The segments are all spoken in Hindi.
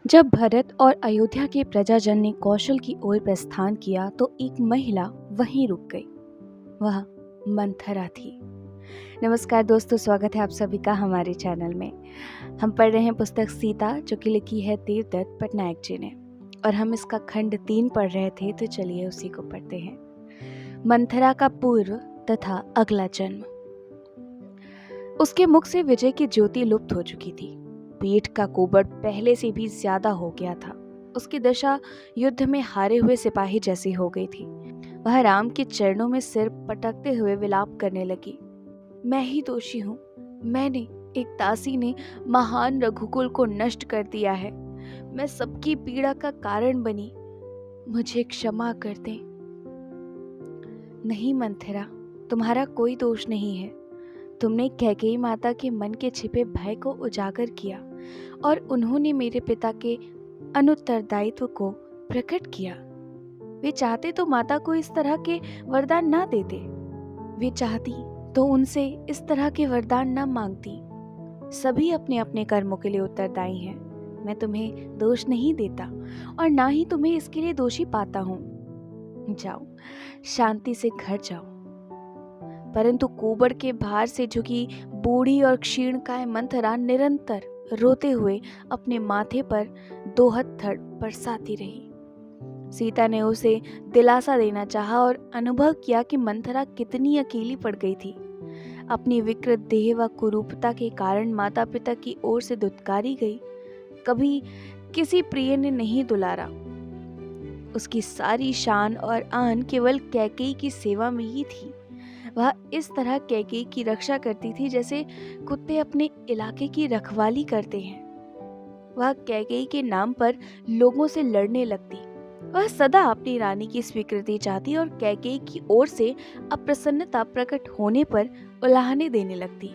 जब भरत और अयोध्या के प्रजाजन ने कौशल की ओर प्रस्थान किया तो एक महिला वहीं रुक गई। वह मंथरा थी। नमस्कार दोस्तों, स्वागत है आप सभी का हमारे चैनल में। हम पढ़ रहे हैं पुस्तक सीता, जो कि लिखी है देवदत्त पटनायक जी ने, और हम इसका खंड 3 पढ़ रहे थे, तो चलिए उसी को पढ़ते हैं। मंथरा का पूर्व तथा अगला जन्म। उसके मुख से विजय की ज्योति लुप्त हो चुकी थी। पीठ का कोबड़ पहले से भी ज्यादा हो गया था। उसकी दशा युद्ध में हारे हुए सिपाही जैसी हो गई थी। वह राम के चरणों में सिर पटकते हुए विलाप करने लगी। मैं ही दोषी हूँ। मैंने, एक दासी ने महान रघुकुल को नष्ट कर दिया है। मैं सबकी पीड़ा का कारण बनी। मुझे क्षमा कर दे। नहीं मंथरा, तुम्हारा कोई दोष नहीं है। तुमने कैकेयी माता के मन के छिपे भय को उजागर किया और उन्होंने मेरे पिता के अनुत्तरदायित्व को प्रकट किया। वे चाहते तो माता को इस तरह के वरदान ना देते। वे चाहती तो उनसे इस तरह के वरदान ना मांगती। सभी अपने अपने कर्मों के लिए उत्तरदायी हैं। मैं तुम्हें दोष नहीं देता और ना ही तुम्हें इसके लिए दोषी पाता हूँ। जाओ, शांति से घर जाओ। परंतु कोबड़ के भार से झुकी बूढ़ी और क्षीणकाय मंथरा निरंतर रोते हुए अपने माथे पर दोहत बरसाती रही। सीता ने उसे दिलासा देना चाहा और अनुभव किया कि मंथरा कितनी अकेली पड़ गई थी। अपनी विकृत देह व कुरूपता के कारण माता पिता की ओर से दुत्कारी गई। कभी किसी प्रिय ने नहीं दुलारा। उसकी सारी शान और आन केवल कैकेयी की सेवा में ही थी। वह इस तरह कैकेयी की रक्षा करती थी जैसे कुत्ते अपने इलाके की रखवाली करते हैं। वह कैकेयी के नाम पर लोगों से लड़ने लगती। वह सदा अपनी रानी की स्वीकृति चाहती और कैकेयी की ओर से अप्रसन्नता प्रकट होने पर उलाहने देने लगती।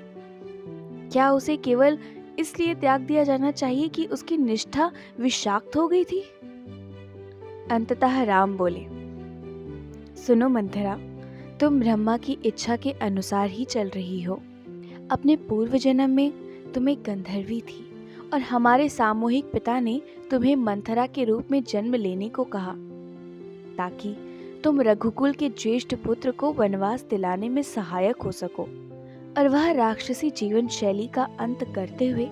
क्या उसे केवल इसलिए त्याग दिया जाना चाहिए कि उसकी निष्ठा विषाक्त हो गई थी? अंततः राम बोले, सुनो मंथरा, तुम ब्रह्मा की इच्छा के अनुसार ही चल रही हो। अपने पूर्व जन्म में तुम एक गंधर्वी थी और हमारे सामूहिक पिता ने तुम्हें मंथरा के रूप में जन्म लेने को कहा, ताकि तुम रघुकुल के ज्येष्ठ पुत्र को वनवास दिलाने में सहायक हो सको और वह राक्षसी जीवन शैली का अंत करते हुए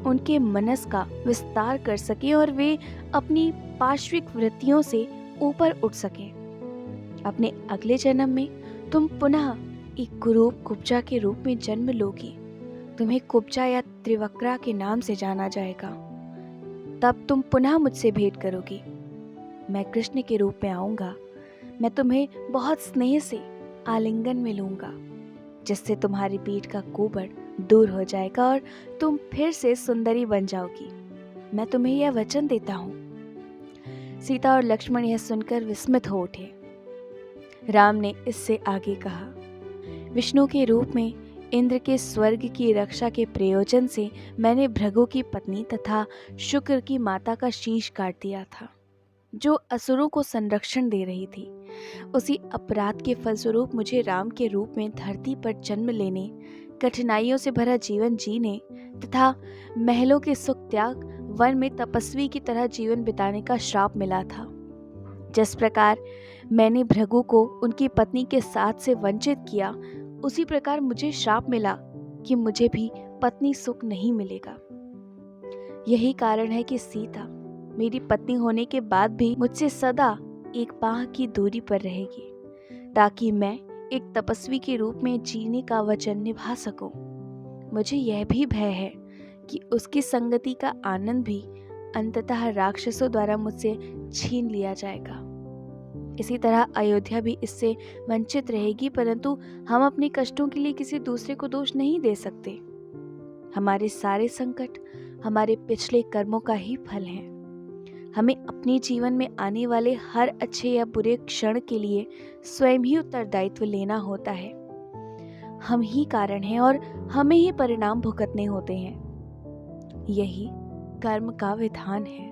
उनके मनस का विस्तार कर सके और वे अपनी पार्श्विक वृत्तियों से ऊपर उठ सके। अपने अगले जन्म में तुम पुनः एक कुरूप कुब्जा के रूप में जन्म लोगी। तुम्हें कुब्जा या त्रिवक्रा के नाम से जाना जाएगा। तब तुम पुनः मुझसे भेंट करोगी। मैं कृष्ण के रूप में आऊंगा। मैं तुम्हें बहुत स्नेह से आलिंगन में लूंगा, जिससे तुम्हारी पीठ का कोबड़ दूर हो जाएगा और तुम फिर से सुंदरी बन जाओगी। मैं तुम्हें यह वचन देता हूँ। सीता और लक्ष्मण यह सुनकर विस्मित हो उठे। राम ने इससे आगे कहा, विष्णु के रूप में इंद्र के स्वर्ग की रक्षा के प्रयोजन से मैंने भृगु की पत्नी तथा शुक्र की माता का शीश काट दिया था, जो असुरों को संरक्षण दे रही थी। उसी अपराध के फलस्वरूप मुझे राम के रूप में धरती पर जन्म लेने, कठिनाइयों से भरा जीवन जीने तथा महलों के सुख त्याग वन में तपस्वी की तरह जीवन बिताने का श्राप मिला था। जिस प्रकार मैंने भृगु को उनकी पत्नी के साथ से वंचित किया, उसी प्रकार मुझे श्राप मिला कि मुझे भी पत्नी सुख नहीं मिलेगा। यही कारण है कि सीता मेरी पत्नी होने के बाद भी मुझसे सदा एक पाँव की दूरी पर रहेगी, ताकि मैं एक तपस्वी के रूप में जीने का वचन निभा सकूं। मुझे यह भी भय है कि उसकी संगति का आनंद भी अंततः राक्षसों द्वारा मुझसे छीन लिया जाएगा। इसी तरह अयोध्या भी इससे वंचित रहेगी, परंतु हम अपने कष्टों के लिए किसी दूसरे को दोष नहीं दे सकते। हमारे सारे संकट हमारे पिछले कर्मों का ही फल हैं। हमें अपने जीवन में आने वाले हर अच्छे या बुरे क्षण के लिए स्वयं ही उत्तरदायित्व लेना होता है। हम ही कारण हैं और हमें ही परिणाम भुगतने होते हैं। यही कर्म का विधान है।